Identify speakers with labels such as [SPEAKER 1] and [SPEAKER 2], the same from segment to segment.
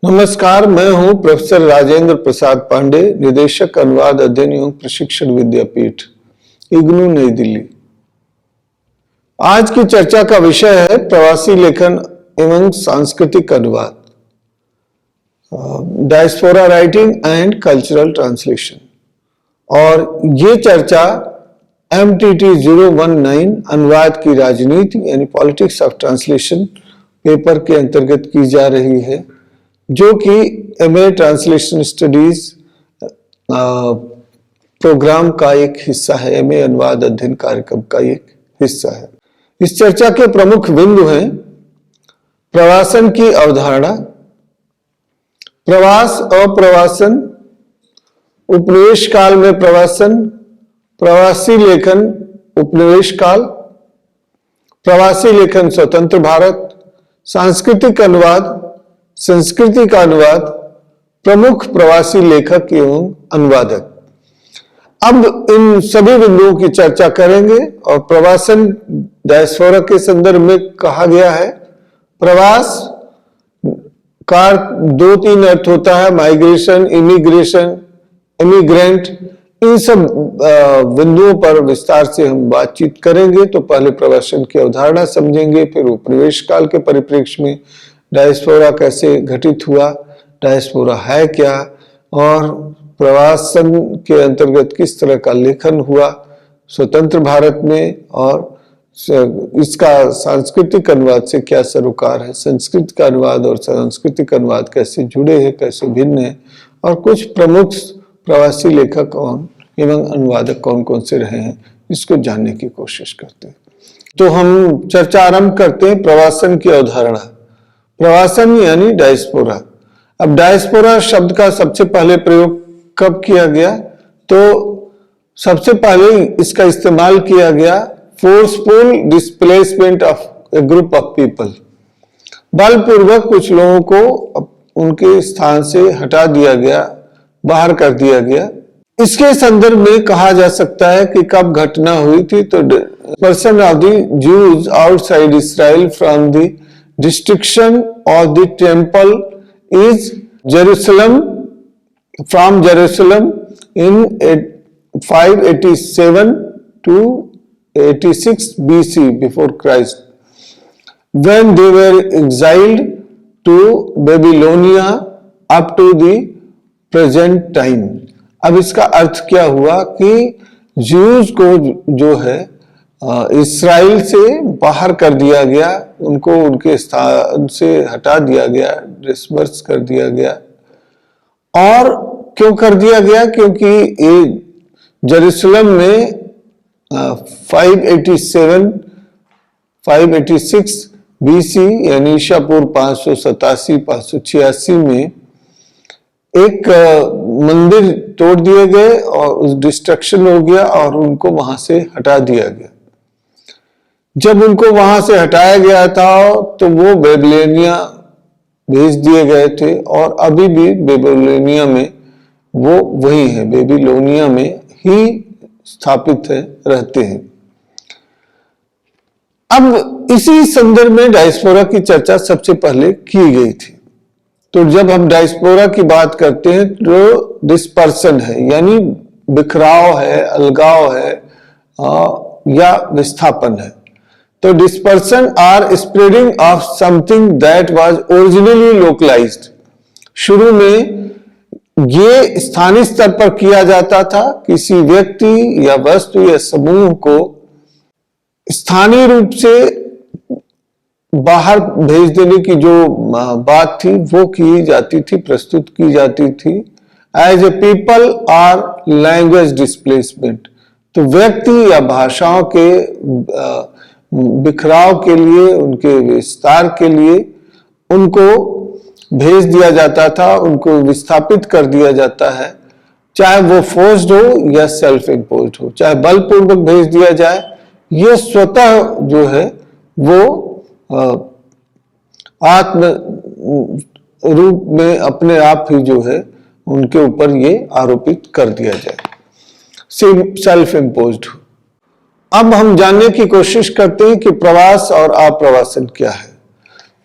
[SPEAKER 1] नमस्कार, मैं हूं प्रोफेसर राजेंद्र प्रसाद पांडे, निदेशक अनुवाद अध्ययन एवं प्रशिक्षण विद्यापीठ, इग्नू, नई दिल्ली। आज की चर्चा का विषय है प्रवासी लेखन एवं सांस्कृतिक अनुवाद, diaspora writing and cultural translation. और ये चर्चा MTT 019 अनुवाद की राजनीति यानी पॉलिटिक्स ऑफ ट्रांसलेशन पेपर के अंतर्गत की जा रही है, जो कि MA ट्रांसलेशन स्टडीज प्रोग्राम का एक हिस्सा है, MA अनुवाद अध्ययन कार्यक्रम का एक हिस्सा है। इस चर्चा के प्रमुख बिंदु हैं प्रवासन की अवधारणा, प्रवास अप्रवासन, उपनिवेश काल में प्रवासन, प्रवासी लेखन उपनिवेश काल, प्रवासी लेखन स्वतंत्र भारत, सांस्कृतिक अनुवाद, संस्कृति का अनुवाद, प्रमुख प्रवासी लेखक एवं अनुवादक। अब इन सभी बिंदुओं की चर्चा करेंगे। और प्रवासन डायस्पोरा के संदर्भ में कहा गया है। प्रवास का 2-3 अर्थ होता है, माइग्रेशन, इमिग्रेशन, इमिग्रेंट। इन सब बिंदुओं पर विस्तार से हम बातचीत करेंगे। तो पहले प्रवासन की अवधारणा समझेंगे, फिर उपनिवेश काल के परिप्रेक्ष्य में डायस्पोरा कैसे घटित हुआ, डायस्पोरा है क्या, और प्रवासन के अंतर्गत किस तरह का लेखन हुआ स्वतंत्र भारत में, और इसका सांस्कृतिक अनुवाद से क्या सरोकार है, संस्कृत का अनुवाद और सांस्कृतिक अनुवाद कैसे जुड़े हैं, कैसे भिन्न है, और कुछ प्रमुख प्रवासी लेखक एवं अनुवादक कौन कौन से रहे हैं, इसको जानने की कोशिश करते हैं। तो हम चर्चा आरंभ करते हैं प्रवासन की अवधारणा। प्रवासन यानी डायस्पोरा। अब डायस्पोरा शब्द का सबसे पहले प्रयोग कब किया गया? तो सबसे पहले इसका इस्तेमाल किया गया forceful displacement of A group of people. बलपूर्वक कुछ लोगों को उनके स्थान से हटा दिया गया, बाहर कर दिया गया। इसके संदर्भ में कहा जा सकता है कि कब घटना हुई थी। तो person of the Jews outside Israel from the restriction of the temple is Jerusalem, from Jerusalem in 587 to 86 BC before Christ, when they were exiled to Babylonia up to the present time। अब इसका अर्थ क्या हुआ कि Jews को जो है Israel से बाहर कर दिया गया, उनको उनके स्थान से हटा दिया गया, डिसबर्स कर दिया गया। और क्यों कर दिया गया? क्योंकि ये जेरूसलम में 586 BC यानी ईसा पूर्व 587-586 में एक मंदिर तोड़ दिए गए और डिस्ट्रक्शन हो गया और उनको वहां से हटा दिया गया। जब उनको वहां से हटाया गया था तो वो बेबीलोनिया भेज दिए गए थे, और अभी भी बेबीलोनिया में वो वही है, बेबीलोनिया में ही स्थापित है, रहते हैं। अब इसी संदर्भ में डायस्पोरा की चर्चा सबसे पहले की गई थी। तो जब हम डायस्पोरा की बात करते हैं तो डिस्पर्सन है, यानी बिखराव है, अलगाव है या विस्थापन है। तो dispersion or spreading of something that was originally localised. शुरू में ये स्थानीय स्तर पर किया जाता था, किसी व्यक्ति या वस्तु या समूह को स्थानीय रूप से बाहर भेज देने की जो बात थी वो की जाती थी, प्रस्तुत की जाती थी एज ए पीपल और लैंग्वेज डिस्प्लेसमेंट। तो व्यक्ति या भाषाओं के बिखराव के लिए, उनके विस्तार के लिए उनको भेज दिया जाता था, उनको विस्थापित कर दिया जाता है, चाहे वो फोर्स्ड हो या सेल्फ इम्पोज्ड हो, चाहे बलपूर्वक भेज दिया जाए, ये स्वतः जो है वो आत्म रूप में अपने आप ही जो है उनके ऊपर ये आरोपित कर दिया जाए, सेल्फ इम्पोज्ड हो। अब हम जानने की कोशिश करते हैं कि प्रवास और अप्रवासन क्या है।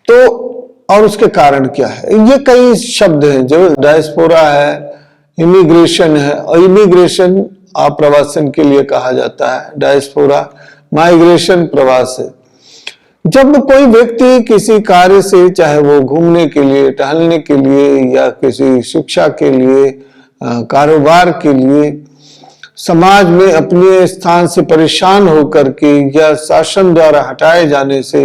[SPEAKER 1] तो और उसके कारण क्या है। ये कई शब्द हैं, जो डायस्पोरा है, इमिग्रेशन है, और इमिग्रेशन आप्रवासन के लिए कहा जाता है, डायस्पोरा माइग्रेशन प्रवास है। जब कोई व्यक्ति किसी कार्य से, चाहे वो घूमने के लिए, टहलने के लिए, या किसी शिक्षा के लिए, कारोबार के लिए, समाज में अपने स्थान से परेशान होकर के, या शासन द्वारा हटाए जाने से,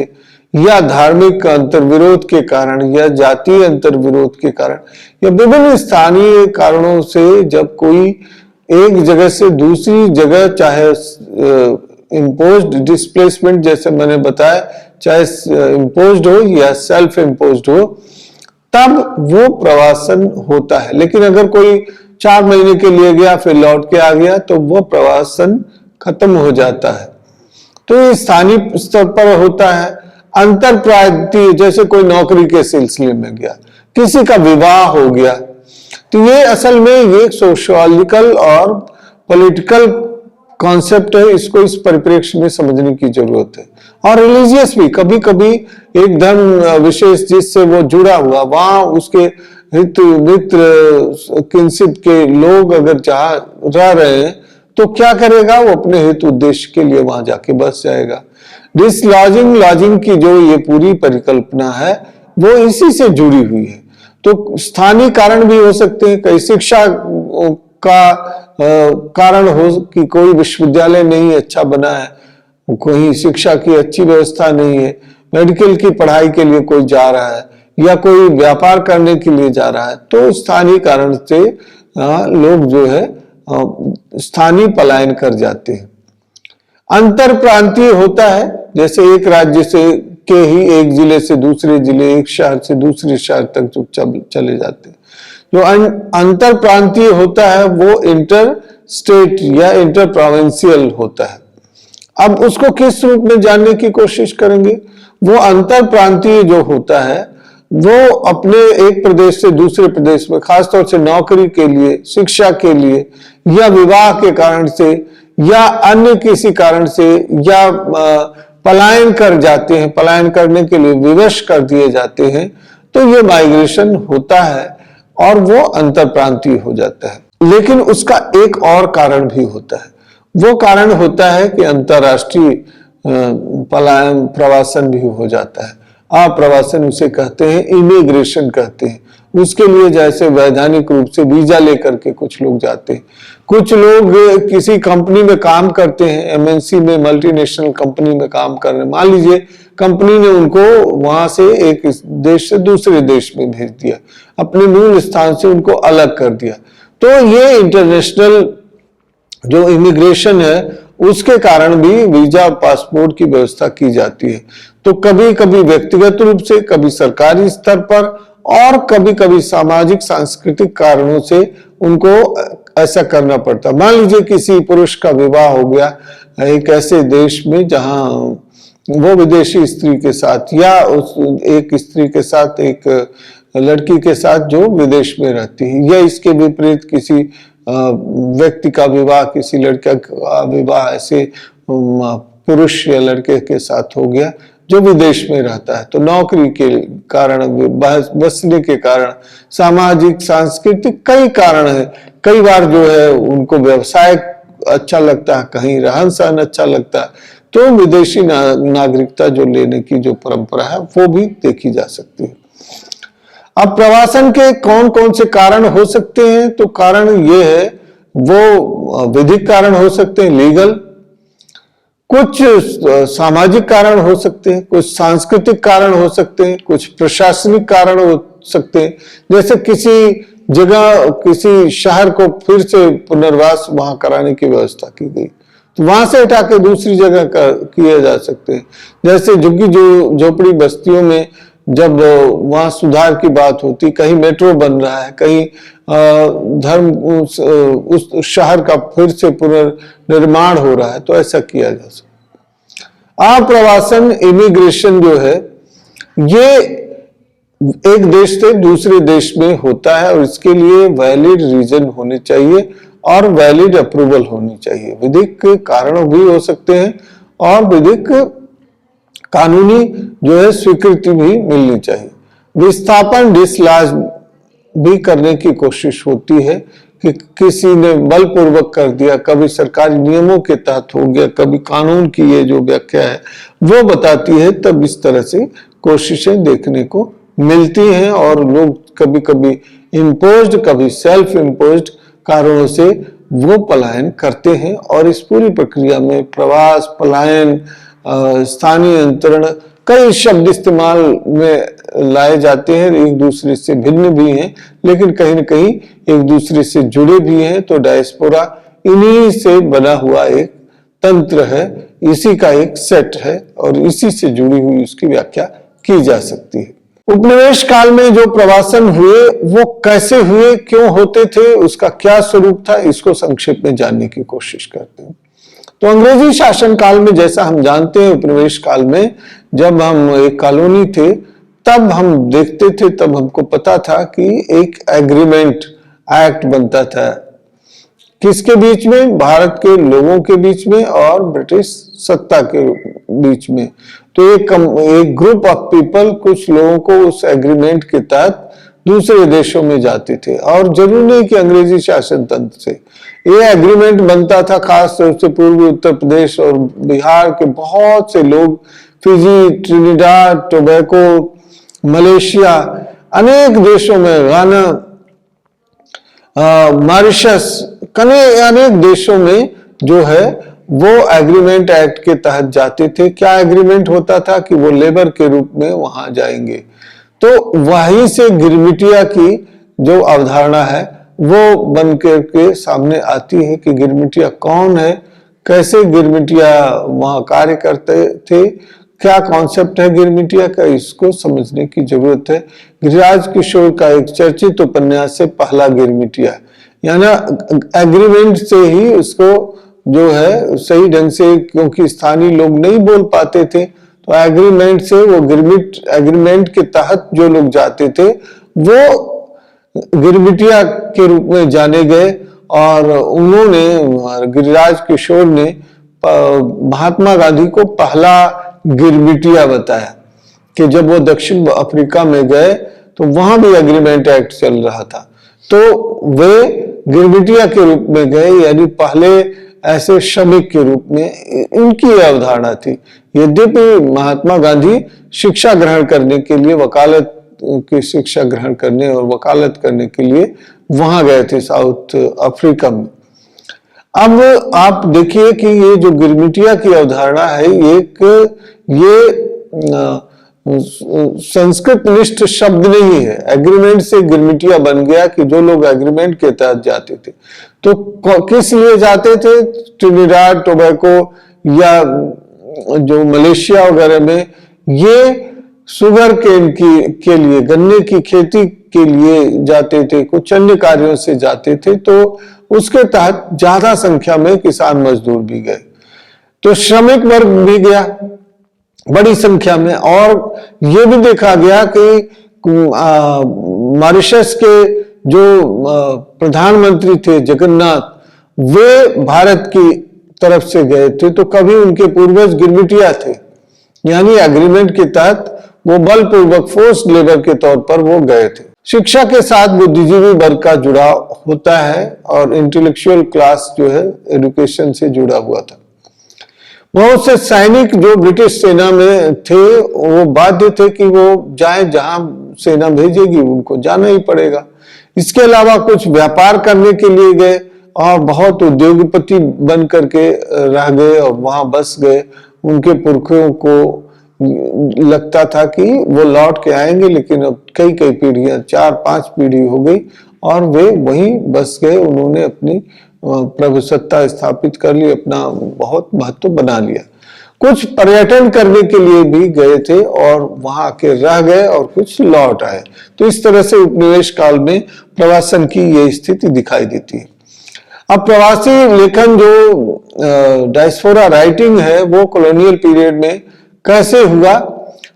[SPEAKER 1] या धार्मिक अंतर्विरोध के कारण, या जातीय अंतर्विरोध के कारण, या विभिन्न स्थानीय कारणों से जब कोई एक जगह से दूसरी जगह, चाहे इम्पोज्ड डिस्प्लेसमेंट जैसे मैंने बताया, चाहे इम्पोज्ड हो या सेल्फ इम्पोज्ड हो, तब वो प्रवासन होता है। लेकिन अगर कोई 4 महीने के लिए गया फिर लौट के आ गया, तो वो प्रवासन खत्म हो जाता है। तो ये स्थानीय स्तर पर होता है। अंतर प्रांतीय, जैसे कोई नौकरी के सिलसिले में गया, किसी का विवाह हो गया, तो ये असल में ये सोशियोलॉजिकल और पॉलिटिकल कॉन्सेप्ट है। इसको इस परिप्रेक्ष्य में समझने की जरूरत है। और रिलीजियस भी, कभी कभी एक धर्म विशेष जिससे वो जुड़ा हुआ, वहां उसके हित मित्र किंसित के लोग अगर रह रहे हैं, तो क्या करेगा, वो अपने हित उद्देश्य के लिए वहां जाके बस जाएगा। डिसलॉजिंग लॉजिंग की जो ये पूरी परिकल्पना है, वो इसी से जुड़ी हुई है। तो स्थानीय कारण भी हो सकते हैं, कई शिक्षा का कारण हो कि कोई विश्वविद्यालय नहीं अच्छा बना है, कोई शिक्षा की अच्छी व्यवस्था नहीं है, मेडिकल की पढ़ाई के लिए कोई जा रहा है, या कोई व्यापार करने के लिए जा रहा है, तो स्थानीय कारण से लोग जो है स्थानीय पलायन कर जाते हैं। अंतर प्रांतीय होता है, जैसे एक राज्य से के ही एक जिले से दूसरे जिले, एक शहर से दूसरे शहर तक जो चले जाते हैं। जो अंतर प्रांतीय होता है वो इंटर स्टेट या इंटर प्रोविंशियल होता है। अब उसको किस रूप में जानने की कोशिश करेंगे। वो अंतर प्रांतीय जो होता है, वो अपने एक प्रदेश से दूसरे प्रदेश में, खासतौर से नौकरी के लिए, शिक्षा के लिए, या विवाह के कारण से, या अन्य किसी कारण से, या पलायन कर जाते हैं, पलायन करने के लिए विवश कर दिए जाते हैं, तो ये माइग्रेशन होता है और वो अंतर प्रांतीय हो जाता है। लेकिन उसका एक और कारण भी होता है। वो कारण होता है कि अंतरराष्ट्रीय पलायन, प्रवासन भी हो जाता है। अप्रवासन उसे कहते हैं, इमिग्रेशन कहते हैं। उसके लिए जैसे वैधानिक रूप से वीजा लेकर के कुछ लोग जाते हैं। कुछ लोग किसी कंपनी में काम करते हैं, एमएनसी में, मल्टीनेशनल कंपनी में काम कर रहे हैं। मान लीजिए कंपनी ने उनको वहां से एक देश से दूसरे देश में भेज दिया, अपने मूल स्थान से उनको अलग कर दिया। तो ये इंटरनेशनल जो इमिग्रेशन है, उसके कारण भी वीजा पासपोर्ट की व्यवस्था की जाती है। तो कभी कभी व्यक्तिगत रूप से, कभी सरकारी स्तर पर, और कभी कभी सामाजिक सांस्कृतिक कारणों से उनको ऐसा करना पड़ता। मान लीजिए किसी पुरुष का विवाह हो गया एक ऐसे देश में जहां वो विदेशी स्त्री के साथ, या उस एक स्त्री के साथ, एक लड़की के साथ जो विदेश में रहती है, या इसके विपरीत किसी व्यक्ति का विवाह, किसी लड़का का विवाह ऐसे पुरुष या लड़के के साथ हो गया जो विदेश में रहता है। तो नौकरी के कारण, बसने के कारण, सामाजिक सांस्कृतिक कई कारण है। कई बार जो है उनको व्यवसाय अच्छा लगता है, कहीं रहन सहन अच्छा लगता है, तो विदेशी नागरिकता जो लेने की जो परंपरा है वो भी देखी जा सकती है। अब प्रवासन के कौन कौन से कारण हो सकते हैं, तो कारण ये है, वो विधिक कारण हो सकते हैं, लीगल, कुछ सामाजिक कारण हो सकते हैं, कुछ सांस्कृतिक कारण हो सकते हैं, कुछ प्रशासनिक कारण हो सकते हैं। जैसे किसी जगह, किसी शहर को फिर से पुनर्वास वहां कराने की व्यवस्था की गई, तो वहां से हटा के दूसरी जगह किए जा सकते हैं। जैसे झुग्गी झोपड़ी बस्तियों में जब वहां सुधार की बात होती, कहीं मेट्रो बन रहा है, कहीं धर्म उस शहर का फिर से पुनर्निर्माण हो रहा है, तो ऐसा किया जा सकता। अप्रवासन इमिग्रेशन जो है, ये एक देश से दूसरे देश में होता है, और इसके लिए वैलिड रीजन होने चाहिए और वैलिड अप्रूवल होनी चाहिए। विधिक कारण भी हो सकते हैं और विधिक कानूनी जो है स्वीकृति भी मिलनी चाहिए। विस्थापन डिसलॉज भी करने की कोशिश होती है कि किसी ने बलपूर्वक कर दिया, कभी सरकारी नियमों के तहत हो गया, कभी कानून की ये जो व्याख्या है वो बताती है, तब इस तरह से कोशिशें देखने को मिलती हैं और लोग कभी कभी इम्पोज्ड, कभी सेल्फ इम्पोज्ड कारणों से वो पलायन करते हैं। और इस पूरी प्रक्रिया में प्रवास, पलायन, स्थानीयंतरण, कई शब्द इस्तेमाल में लाए जाते हैं, एक दूसरे से भिन्न भी हैं लेकिन कहीं न कहीं एक दूसरे से जुड़े भी हैं। तो डायस्पोरा इन्हीं से बना हुआ एक तंत्र है, इसी का एक सेट है और इसी से जुड़ी हुई उसकी व्याख्या की जा सकती है। उपनिवेश काल में जो प्रवासन हुए वो कैसे हुए, क्यों होते थे, उसका क्या स्वरूप था, इसको संक्षेप में जानने की कोशिश करते हैं। तो अंग्रेजी शासन काल में, जैसा हम जानते हैं, उपनिवेश काल में जब हम एक कॉलोनी थे तब हम देखते थे, तब हमको पता था कि एक एग्रीमेंट एक्ट बनता था, किसके बीच में, भारत के लोगों के बीच में और ब्रिटिश सत्ता के बीच में। तो एक ग्रुप ऑफ पीपल, कुछ लोगों को उस एग्रीमेंट के तहत दूसरे देशों में जाते थे और जरूरी नहीं कि अंग्रेजी शासन तंत्र से ये एग्रीमेंट बनता था। खास तौर से पूर्वी उत्तर प्रदेश और बिहार के बहुत से लोग, फिजी, ट्रिनिडाद, टोबैको, मलेशिया, अनेक देशों में, गाना, मॉरिशस, अनेक देशों में जो है वो एग्रीमेंट एक्ट के तहत जाते थे। क्या एग्रीमेंट होता था कि वो लेबर के रूप में वहां जाएंगे। तो वहीं से गिरमिटिया की जो अवधारणा है वो बन के सामने आती है कि गिरमिटिया कौन है, कैसे गिरमिटिया वहां कार्य करते थे, क्या कॉन्सेप्ट है गिरमिटिया का, इसको समझने की जरूरत है। गिरिराज किशोर का एक चर्चित उपन्यास है पहला गिरमिटिया, यानी एग्रीमेंट से ही उसको जो है सही ढंग से, क्योंकि स्थानीय लोग नहीं बोल पाते थे, तो एग्रीमेंट से वो एग्रीमेंट के तहत जो लोग जाते थे वो गिरमिटिया के रूप में जाने गए। और उन्होंने, गिरिराज किशोर ने महात्मा गांधी को पहला गिरमिटिया बताया कि जब वो दक्षिण अफ्रीका में गए तो वहां भी एग्रीमेंट एक्ट चल रहा था, तो वे गिरमिटिया के रूप में गए, यानी पहले ऐसे श्रमिक के रूप में इनकी अवधारणा थी। यद्यपि महात्मा गांधी शिक्षा ग्रहण करने के लिए, वकालत की शिक्षा ग्रहण करने और वकालत करने के लिए वहां गए थे साउथ अफ्रीका में। अब आप देखिए कि ये जो गिरमिटिया की अवधारणा है, ये संस्कृत निष्ठ शब्द नहीं है। एग्रीमेंट से गिरमिटिया बन गया कि जो लोग एग्रीमेंट के तहत जाते थे, तो किस लिए जाते थे, ट्रिनिडाद, टोबैको या जो मलेशिया वगैरह में, ये शुगर केन के लिए, गन्ने की खेती के लिए जाते थे, कुछ अन्य कार्यों से जाते थे, तो उसके तहत ज्यादा संख्या में किसान मजदूर भी गए, तो श्रमिक वर्ग भी गया बड़ी संख्या में। और ये भी देखा गया कि मॉरिशस के जो प्रधानमंत्री थे जगन्नाथ, वे भारत की तरफ से गए थे, तो कभी उनके पूर्वज गिरमिटिया थे, यानी एग्रीमेंट के तहत वो बलपूर्वक फोर्स लेबर के तौर पर वो गए थे। शिक्षा के साथ बुद्धिजीवी वर्ग का जुड़ाव होता है और इंटेलेक्चुअल क्लास जो है एजुकेशन से जुड़ा हुआ था। बहुत से सैनिक जो ब्रिटिश सेना में थे वो बाध्य थे कि वो जाए, जहां सेना भेजेगी उनको जाना ही पड़ेगा। इसके अलावा कुछ व्यापार करने के लिए गए और बहुत उद्योगपति बन करके रह गए और वहां बस गए। उनके पुरखों को लगता था कि वो लौट के आएंगे, लेकिन अब कई पीढ़ियां, 4-5 पीढ़ी हो गई और वे वहीं बस गए। उन्होंने अपनी प्रभुसत्ता स्थापित कर ली, अपना बहुत महत्व बना लिया। कुछ पर्यटन करने के लिए भी गए थे और वहां आके रह गए और कुछ लौट आए। तो इस तरह से उपनिवेश काल में प्रवासन की ये स्थिति दिखाई देती है। अब प्रवासी लेखन जो डायस्पोरा राइटिंग है वो कॉलोनियल पीरियड में कैसे हुआ,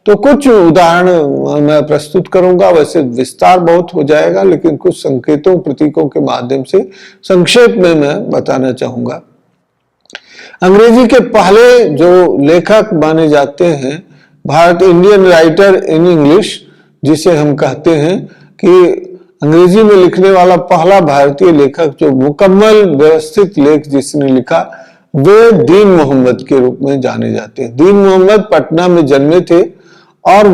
[SPEAKER 1] तो कुछ उदाहरण मैं प्रस्तुत करूंगा। वैसे विस्तार बहुत हो जाएगा, लेकिन कुछ संकेतों, प्रतीकों के माध्यम से संक्षेप में मैं बताना चाहूंगा। अंग्रेजी के पहले जो लेखक माने जाते हैं, Bharat Indian writer in English, जिसे हम कहते हैं कि अंग्रेजी में लिखने वाला पहला भारतीय लेखक जो मुकम्मल व्यवस्थित लेख जिसने लिखा वे दीन मोहम्मद के रूप में जाने जाते हैं। दीन मोहम्मद पटना में जन्मे थे और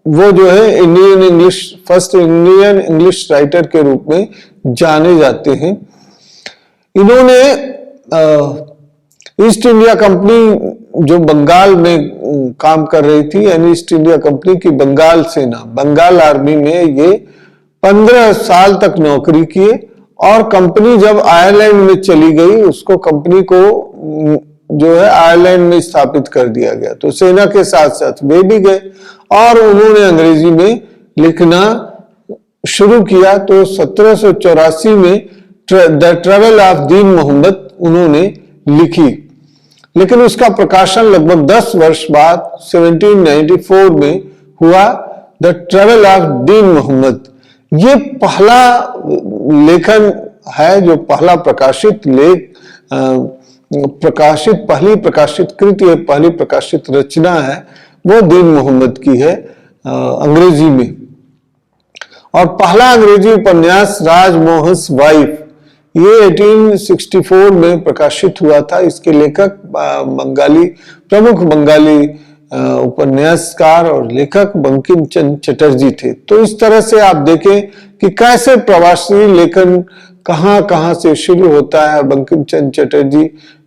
[SPEAKER 1] वो जो है फर्स्ट इंडियन इंग्लिश राइटर के रूप में जाने जाते हैं। इन्होंने ईस्ट इंडिया कंपनी जो बंगाल में काम कर रही थी, यानी ईस्ट इंडिया कंपनी की बंगाल सेना, बंगाल आर्मी में ये 15 साल तक नौकरी किए और कंपनी जब आयरलैंड में चली गई, उसको कंपनी को जो है आयरलैंड में स्थापित कर दिया गया। तो सेना के साथ साथ वे भी गए और उन्होंने अंग्रेजी में लिखना शुरू किया। तो 1784 में द ट्रेवल ऑफ दीन मोहम्मद उन्होंने लिखी, लेकिन उसका प्रकाशन लगभग 10 वर्ष बाद 1794 में हुआ, द ट्रेवल ऑफ दीन मोहम्मद। ये पहला लेखन है जो पहला प्रकाशित लेख पहली प्रकाशित कृति है, पहली प्रकाशित रचना है, वो दीन मोहम्मद की है अंग्रेजी में। और पहला अंग्रेजी उपन्यास राजमोहन्स वाइफ ये 1864 में प्रकाशित हुआ था। इसके लेखक प्रमुख बंगाली उपन्यासकार और लेखक बंकिम चंद्र चटर्जी थे। तो इस तरह से आप देखें कि कैसे प्रवासी लेखन कहां से शुरू होता है। बंकिम चंद्र चटर्जी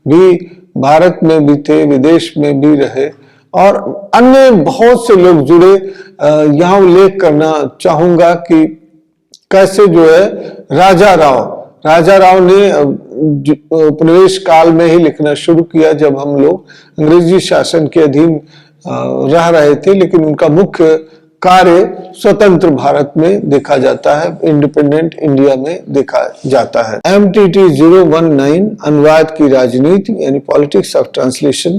[SPEAKER 1] भी भारत में भी थे, विदेश में भी रहे और अन्य बहुत से लोग जुड़े। यहाँ उल्लेख करना चाहूंगा कि कैसे जो है राजा राव ने उपनिवेश काल में ही लिखना शुरू किया, जब हम लोग अंग्रेजी शासन के अधीन रह रहे थे, लेकिन उनका मुख्य कार्य स्वतंत्र भारत में देखा जाता है, इंडिपेंडेंट इंडिया में देखा जाता है। MTT 019 अनुवाद की राजनीति यानी पॉलिटिक्स ऑफ ट्रांसलेशन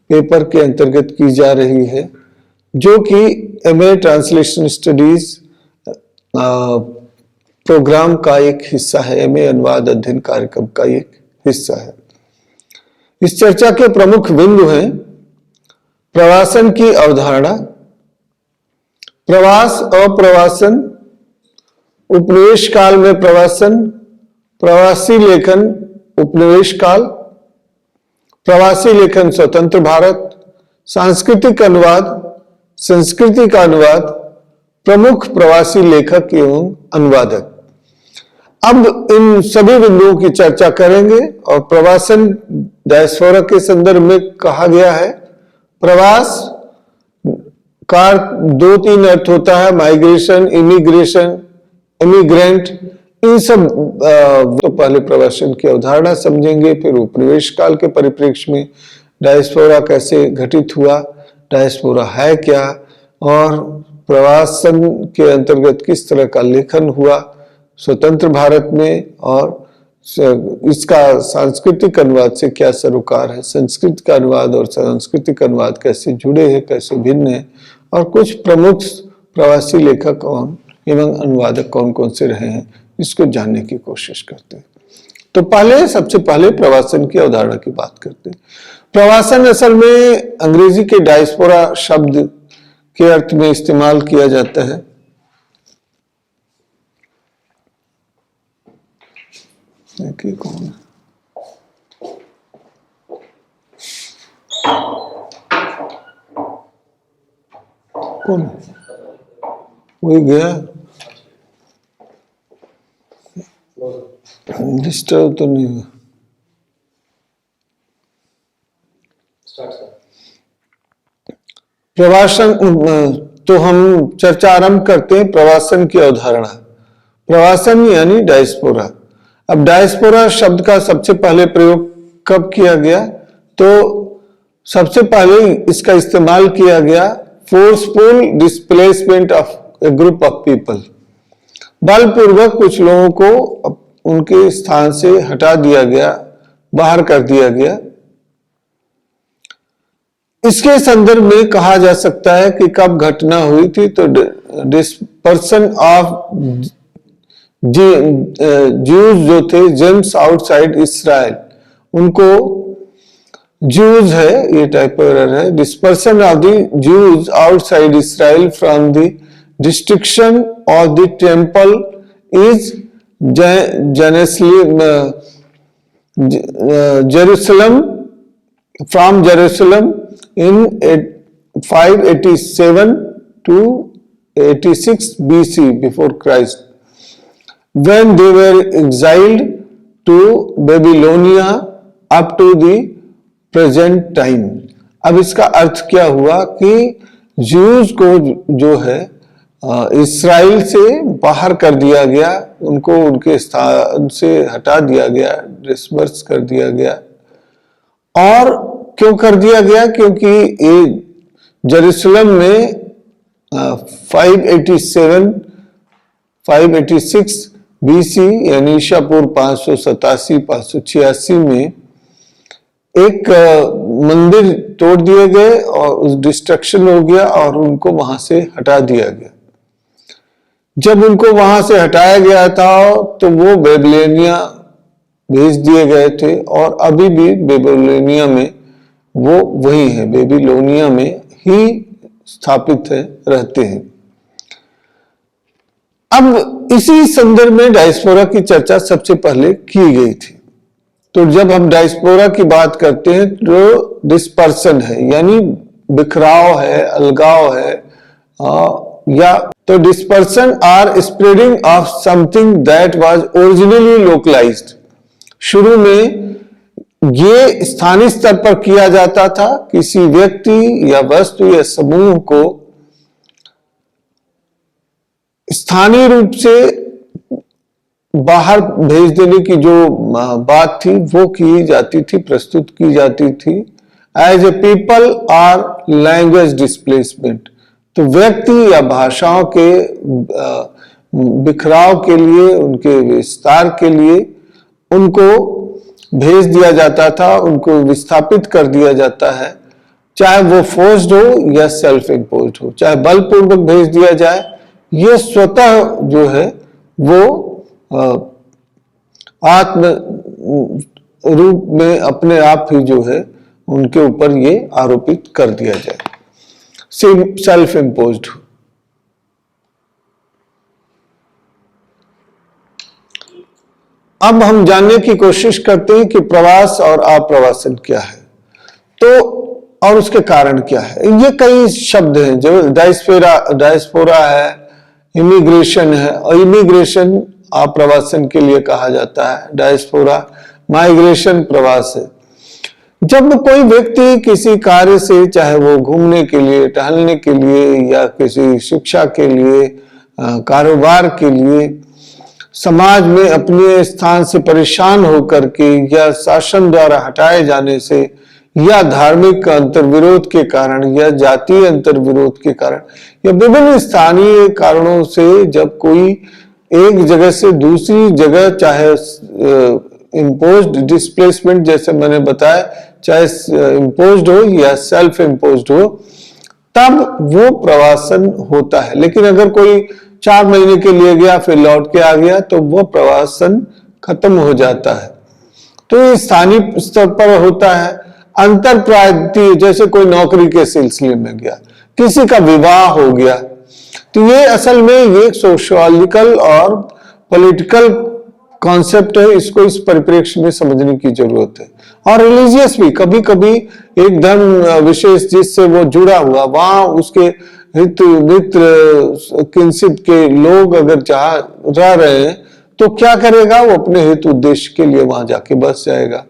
[SPEAKER 1] पेपर के अंतर्गत की जा रही है, जो कि MA ट्रांसलेशन स्टडीज प्रोग्राम का एक हिस्सा है, MA अनुवाद अध्ययन कार्यक्रम का एक हिस्सा है। इस चर्चा के प्रमुख बिंदु हैं प्रवासन की अवधारणा, प्रवास अप्रवासन, उपनिवेश काल में प्रवासन, प्रवासी लेखन उपनिवेश काल, प्रवासी लेखन स्वतंत्र भारत, सांस्कृतिक अनुवाद, संस्कृति का अनुवाद, प्रमुख प्रवासी लेखक एवं अनुवादक। अब इन सभी बिंदुओं की चर्चा करेंगे। और प्रवासन डायस्पोरा के संदर्भ में कहा गया है। प्रवास का 2-3 अर्थ होता है, माइग्रेशन, इमिग्रेशन, इमिग्रेंट। इन सब तो पहले प्रवासन की अवधारणा समझेंगे, फिर उपनिवेश काल के परिप्रेक्ष्य में डायस्पोरा कैसे घटित हुआ, डायस्पोरा है क्या, और प्रवासन के अंतर्गत किस तरह का लेखन हुआ स्वतंत्र भारत में, और इसका सांस्कृतिक अनुवाद से क्या सरोकार है, संस्कृत का अनुवाद और सांस्कृतिक अनुवाद कैसे जुड़े हैं, कैसे भिन्न है, और कुछ प्रमुख प्रवासी लेखक एवं अनुवादक कौन कौन से रहे हैं, इसको जानने की कोशिश करते हैं। तो सबसे पहले प्रवासन की अवधारणा की बात करते हैं। प्रवासन असल में अंग्रेजी के डायस्पोरा शब्द के अर्थ में इस्तेमाल किया जाता है। कौन कौन वही गया, डिस्टर्ब तो नहीं हुआ। प्रवासन, तो हम चर्चा आरंभ करते हैं प्रवासन की अवधारणा। प्रवासन यानी डायस्पोरा। अब डायस्पोरा शब्द का सबसे पहले प्रयोग कब किया गया? तो सबसे पहले इसका इस्तेमाल किया गया forceful displacement of A group of people. बलपूर्वक कुछ लोगों को उनके स्थान से हटा दिया गया, बाहर कर दिया गया। इसके संदर्भ में कहा जा सकता है कि कब घटना हुई थी, तो डिस्पर्सन ऑफ ज्यूज जो थे जेम्स आउटसाइड इसराइल, उनको ज्यूज है, ये टाइपो एरर है, dispersion of the Jews outside Israel from the destruction of the temple is Jerusalem, from Jerusalem in 587 to 86 BC before Christ, when they were exiled to Babylonia up to the present time. अब इसका अर्थ क्या हुआ कि Jews को जो है Israel से बाहर कर दिया गया, उनको उनके स्थान से हटा दिया गया, डिसबर्स कर दिया गया। और क्यों कर दिया गया? क्योंकि ये जेरूसलम में 586 बीसी यानी ईसा पूर्व 587-586 में एक मंदिर तोड़ दिए गए और उस डिस्ट्रक्शन हो गया और उनको वहां से हटा दिया गया। जब उनको वहां से हटाया गया था तो वो बेबीलोनिया भेज दिए गए थे और अभी भी बेबीलोनिया में वो वही है, बेबीलोनिया में ही स्थापित है, रहते हैं। अब इसी संदर्भ में डायस्पोरा की चर्चा सबसे पहले की गई थी। तो जब हम डायस्पोरा की बात करते हैं तो डिस्पर्सन है, यानी बिखराव है, अलगाव है, या तो dispersion or spreading of something that was originally localised. शुरू में ये स्थानीय स्तर पर किया जाता था, किसी व्यक्ति या वस्तु या समूह को स्थानीय रूप से बाहर भेज देने की जो बात थी वो की जाती थी, प्रस्तुत की जाती थी एज ए पीपल और लैंग्वेज डिस्प्लेसमेंट। तो व्यक्ति या भाषाओं के बिखराव के लिए, उनके विस्तार के लिए उनको भेज दिया जाता था, उनको विस्थापित कर दिया जाता है, चाहे वो फोर्स्ड हो या सेल्फ इम्पोज्ड हो, चाहे बलपूर्वक भेज दिया जाए, ये स्वतः जो है वो आत्म रूप में अपने आप ही जो है उनके ऊपर ये आरोपित कर दिया जाए, सेल्फ इम्पोज्ड। अब हम जानने की कोशिश करते हैं कि प्रवास और आप्रवासन क्या है, तो और उसके कारण क्या है। ये कई शब्द हैं, जो डायस्पोरा है, इमिग्रेशन है, और इमिग्रेशन आप्रवासन के लिए कहा जाता है, डायस्पोरा माइग्रेशन प्रवास है। जब कोई व्यक्ति किसी कार्य से, चाहे वो घूमने के लिए, टहलने के लिए या किसी शिक्षा के लिए, कारोबार के लिए, समाज में अपने स्थान से परेशान होकर के या शासन द्वारा हटाए जाने से या धार्मिक अंतर्विरोध के कारण या जातीय अंतर्विरोध के कारण या विभिन्न स्थानीय कारणों से जब कोई एक जगह से दूसरी जगह, चाहे इम्पोज्ड डिस्प्लेसमेंट जैसे मैंने बताया, चाहे इम्पोज्ड हो या सेल्फ इम्पोज्ड हो, तब वो प्रवासन होता है। लेकिन अगर कोई 4 महीने के लिए गया फिर लौट के आ गया तो वो प्रवासन खत्म हो जाता है। तो ये स्थानीय स्तर पर होता है। अंतर प्रांतीय, जैसे कोई नौकरी के सिलसिले में गया, किसी का विवाह हो गया, तो ये असल में ये सोशियोलॉजिकल और पॉलिटिकल कॉन्सेप्ट है, इसको इस परिप्रेक्ष्य में समझने की जरूरत है। और रिलीजियस भी, कभी कभी एक धर्म विशेष जिससे वो जुड़ा हुआ, वहां उसके हित मित्र किंसित के लोग अगर चाह रह रहे हैं तो क्या करेगा, वो अपने हित उद्देश्य के लिए वहां जाके बस जाएगा।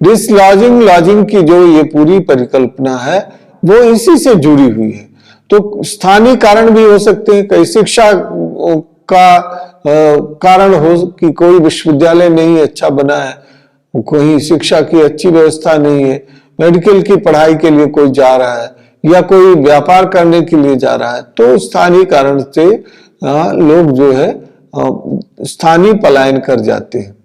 [SPEAKER 1] डिसलॉजिंग, लॉजिंग की जो ये पूरी परिकल्पना है वो इसी से जुड़ी हुई है। तो स्थानीय कारण भी हो सकते हैं, कई शिक्षा का कारण हो कि कोई विश्वविद्यालय नहीं अच्छा बना है, कोई शिक्षा की अच्छी व्यवस्था नहीं है, मेडिकल की पढ़ाई के लिए कोई जा रहा है या कोई व्यापार करने के लिए जा रहा है, तो स्थानीय कारण से लोग जो है स्थानीय पलायन कर जाते हैं।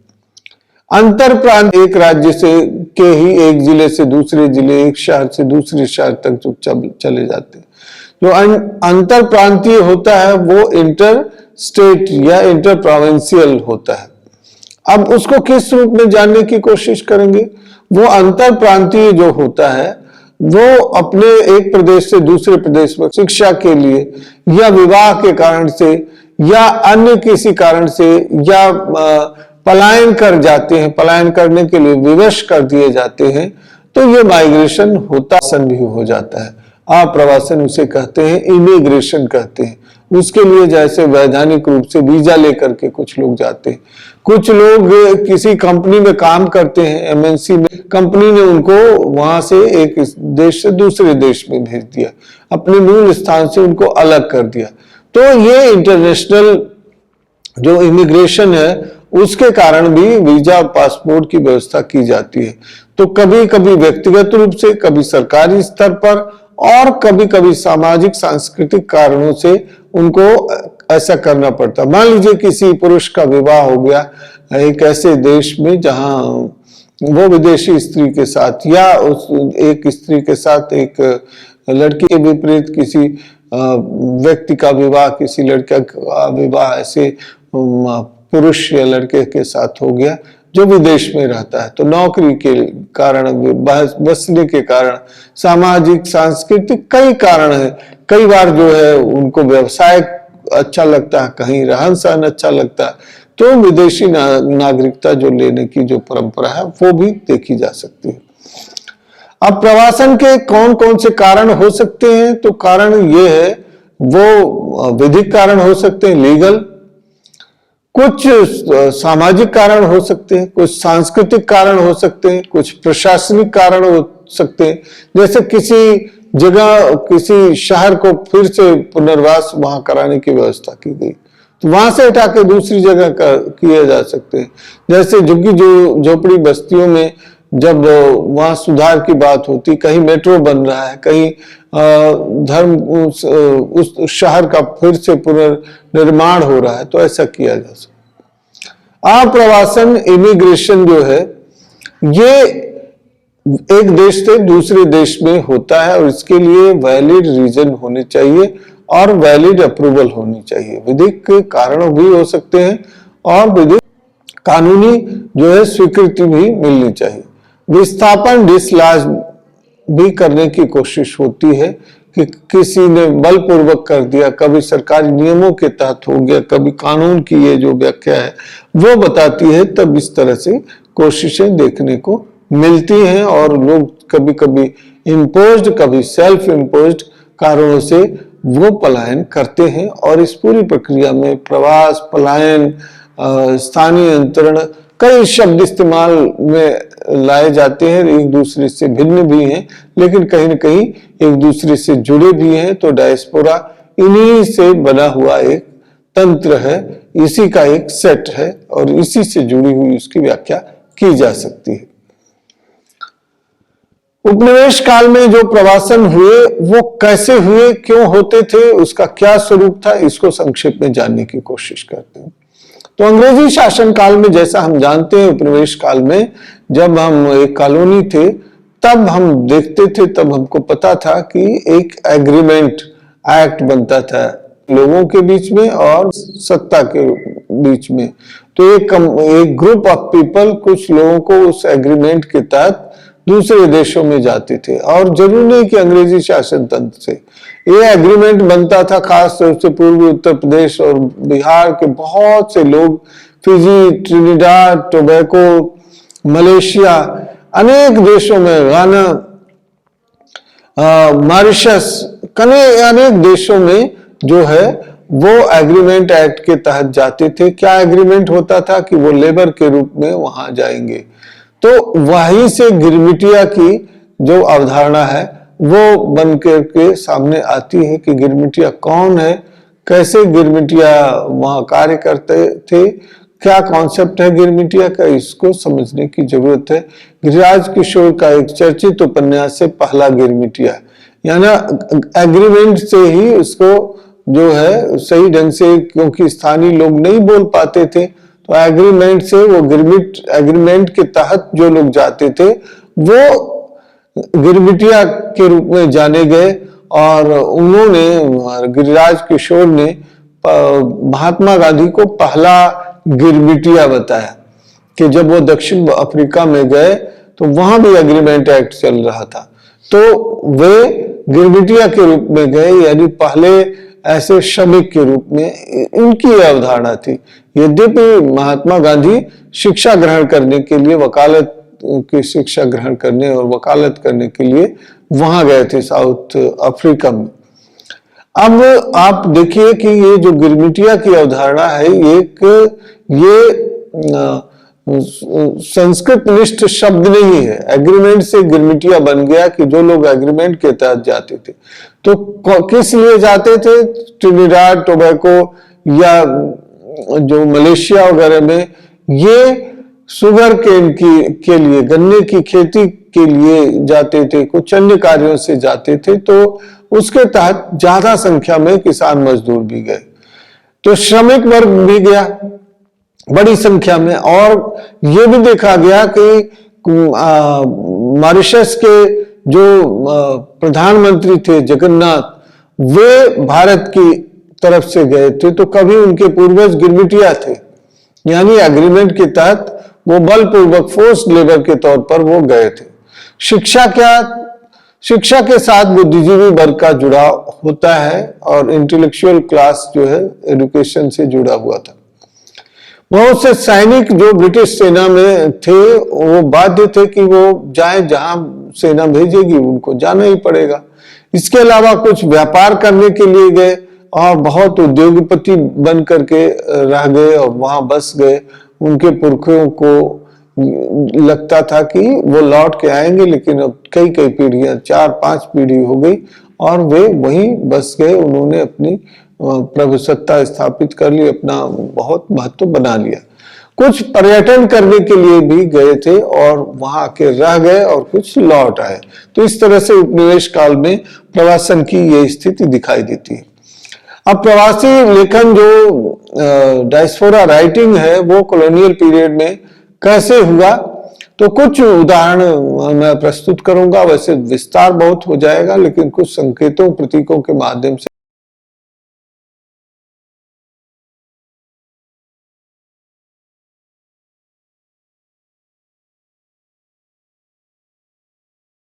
[SPEAKER 1] अंतर प्रांत, एक राज्य से के ही एक जिले से दूसरे जिले, एक शहर से दूसरे शहर तक जो चले जाते हैं। जो अंतर प्रांतीय होता है वो इंटर स्टेट या इंटर प्रोविंशियल होता है। अब उसको किस रूप में जानने की कोशिश करेंगे। वो अंतर प्रांतीय जो होता है वो अपने एक प्रदेश से दूसरे प्रदेश में शिक्षा के लिए या विवाह के कारण से या अन्य किसी कारण से या पलायन कर जाते हैं, पलायन करने के लिए विवश कर दिए जाते हैं, तो ये माइग्रेशन होता भी हो जाता है। अप्रवासन उसे कहते हैं, इमिग्रेशन कहते हैं। उसके लिए जैसे वैधानिक रूप से वीजा लेकर के कुछ लोग जाते हैं, कुछ लोग किसी कंपनी में काम करते हैं, एमएनसी में, कंपनी ने उनको वहां से एक देश से दूसरे देश में भेज दिया, अपने मूल स्थान से उनको अलग कर दिया। तो ये इंटरनेशनल जो इमिग्रेशन है उसके कारण भी वीजा और पासपोर्ट की व्यवस्था की जाती है। तो कभी कभी व्यक्तिगत रूप से, कभी सरकारी स्तर पर और कभी कभी सामाजिक सांस्कृतिक कारणों से उनको ऐसा करना पड़ता। मान लीजिए किसी पुरुष का विवाह हो गया एक ऐसे देश में जहां वो विदेशी स्त्री के साथ या उस एक स्त्री के साथ एक लड़की के विपरीत किसी व्यक्ति का विवाह, किसी लड़के का विवाह ऐसे पुरुष या लड़के के साथ हो गया जो विदेश में रहता है। तो नौकरी के कारण, बसने के कारण, सामाजिक सांस्कृतिक कई कारण है। कई बार जो है उनको व्यवसाय अच्छा लगता है, कहीं रहन सहन अच्छा लगता है, तो विदेशी नागरिकता जो लेने की जो परंपरा है वो भी देखी जा सकती है। अब प्रवासन के कौन कौन से कारण हो सकते हैं? तो कारण ये है, वो विधिक कारण हो सकते हैं, लीगल, कुछ सामाजिक कारण हो सकते हैं, कुछ सांस्कृतिक कारण हो सकते हैं, कुछ प्रशासनिक कारण हो सकते हैं। जैसे किसी जगह, किसी शहर को फिर से पुनर्वास वहां कराने की व्यवस्था की गई, तो वहां से हटा के दूसरी जगह किए जा सकते हैं। जैसे झुग्गी झोपड़ी बस्तियों में जब वहां सुधार की बात होती, कहीं मेट्रो बन रहा है, कहीं उस शहर का फिर से पुनर्निर्माण हो रहा है, तो ऐसा किया जा सकता। अप्रवासन इमिग्रेशन जो है ये एक देश से दूसरे देश में होता है और इसके लिए वैलिड रीजन होने चाहिए और वैलिड अप्रूवल होनी चाहिए। विधिक कारण भी हो सकते हैं और विधिक कानूनी जो है स्वीकृति भी मिलनी चाहिए। विस्थापन, डिसलॉज भी करने की कोशिश होती है कि किसी ने बलपूर्वक कर दिया, कभी सरकारी नियमों के तहत हो गया, कभी कानून की ये जो व्याख्या है वो बताती है, तब इस तरह से कोशिशें देखने को मिलती हैं और लोग कभी कभी इम्पोज्ड, कभी सेल्फ इम्पोज्ड कारणों से वो पलायन करते हैं। और इस पूरी प्रक्रिया में प्रवास, पलायन, स्थानीयंतरण, कई शब्द इस्तेमाल में लाए जाते हैं, एक दूसरे से भिन्न भी हैं लेकिन कहीं न कहीं एक दूसरे से जुड़े भी हैं। तो डायस्पोरा इन्हीं से बना हुआ एक तंत्र है, इसी का एक सेट है और इसी से जुड़ी हुई उसकी व्याख्या की जा सकती है। उपनिवेश काल में जो प्रवासन हुए वो कैसे हुए, क्यों होते थे, उसका क्या स्वरूप था, इसको संक्षेप में जानने की कोशिश करते हैं। तो अंग्रेजी शासन काल में, जैसा हम जानते हैं, उपनिवेश काल में जब हम एक कॉलोनी थे तब हम देखते थे, तब हमको पता था कि एक एग्रीमेंट एक्ट बनता था लोगों के बीच में और सत्ता के बीच में। तो एक ग्रुप ऑफ पीपल, कुछ लोगों को उस एग्रीमेंट के तहत दूसरे देशों में जाते थे और जरूरी नहीं कि अंग्रेजी शासन तंत्र से ये एग्रीमेंट बनता था। खास तौर से पूर्वी उत्तर प्रदेश और बिहार के बहुत से लोग, फिजी, ट्रिनिडाद, टोबैको, मलेशिया, अनेक देशों में, गाना, मॉरिशस, अनेक देशों में जो है वो एग्रीमेंट एक्ट के तहत जाते थे। क्या एग्रीमेंट होता था कि वो लेबर के रूप में वहां जाएंगे। तो वहीं से गिरमिटिया की जो अवधारणा है वो बन के सामने आती है कि गिरमिटिया कौन है, कैसे गिरमिटिया वहां कार्य करते थे, क्या कॉन्सेप्ट है गिरमिटिया का, इसको समझने की जरूरत है। गिरिराज किशोर का एक चर्चित उपन्यास है पहला गिरमिटिया, यानी एग्रीमेंट से ही उसको जो है सही ढंग से, क्योंकि स्थानीय लोग नहीं बोल पाते थे, तो एग्रीमेंट से वो एग्रीमेंट के तहत जो लोग जाते थे वो गिरमिटिया के रूप में जाने गए। और उन्होंने, गिरिराज किशोर ने महात्मा गांधी को पहला गिरमिटिया बताया कि जब वो दक्षिण अफ्रीका में गए तो वहां भी एग्रीमेंट एक्ट चल रहा था। तो वे गिरमिटिया के रूप में गए, यानी पहले ऐसे श्रमिक के रूप में। इनकी अवधारणा थी। यद्यपि महात्मा गांधी शिक्षा ग्रहण करने के लिए, वकालत की शिक्षा ग्रहण करने और वकालत करने के लिए वहां गए थे साउथ अफ्रीका में। अब आप देखिए कि ये जो गिरमिटिया की अवधारणा है, ये संस्कृत निष्ठ शब्द नहीं है। एग्रीमेंट से गिरमिटिया बन गया कि जो लोग एग्रीमेंट के तहत जाते थे, तो किस लिए जाते थे? ट्रिनिडाड टोबैको या जो मलेशिया वगैरह में, ये शुगर केन के लिए, गन्ने की खेती के लिए जाते थे, कुछ अन्य कार्यों से जाते थे। तो उसके तहत ज्यादा संख्या में किसान मजदूर भी गए, तो श्रमिक वर्ग भी गया बड़ी संख्या में। और ये भी देखा गया कि मॉरिशस के जो प्रधानमंत्री थे जगन्नाथ, वे भारत की तरफ से गए थे, तो कभी उनके पूर्वज गिरमिटिया थे, यानी एग्रीमेंट के तहत वो बलपूर्वक फोर्स लेबर के तौर पर वो गए थे। शिक्षा क्या? शिक्षा के साथ बुद्धिजीवी वर्ग का जुड़ाव होता है और इंटेलेक्चुअल क्लास जो है एजुकेशन से जुड़ा हुआ था। बहुत से सैनिक जो ब्रिटिश सेना में थे, वो बाध्य थे कि वो जाएं, जहां सेना भेजेगी उनको जाना ही पड़ेगा। इसके अलावा कुछ व्यापार करने के लिए गए और बहुत उद्योगपति बन करके रह गए और वहां बस गए। उनके पुरखों को लगता था कि वो लौट के आएंगे, लेकिन अब कई पीढ़ियां, 4-5 पीढ़ी हो गई और वे वहीं बस गए। उन्होंने अपनी प्रभुसत्ता स्थापित कर ली, अपना बहुत महत्व बना लिया। कुछ पर्यटन करने के लिए भी गए थे और वहां आके रह गए और कुछ लौट आए। तो इस तरह से उपनिवेश काल में प्रवासन की ये स्थिति दिखाई देती है। अब प्रवासी लेखन जो डायस्पोरा राइटिंग है, वो कॉलोनियल पीरियड में कैसे हुआ, तो कुछ उदाहरण मैं प्रस्तुत करूंगा। वैसे विस्तार बहुत हो जाएगा, लेकिन कुछ संकेतों प्रतीकों के माध्यम से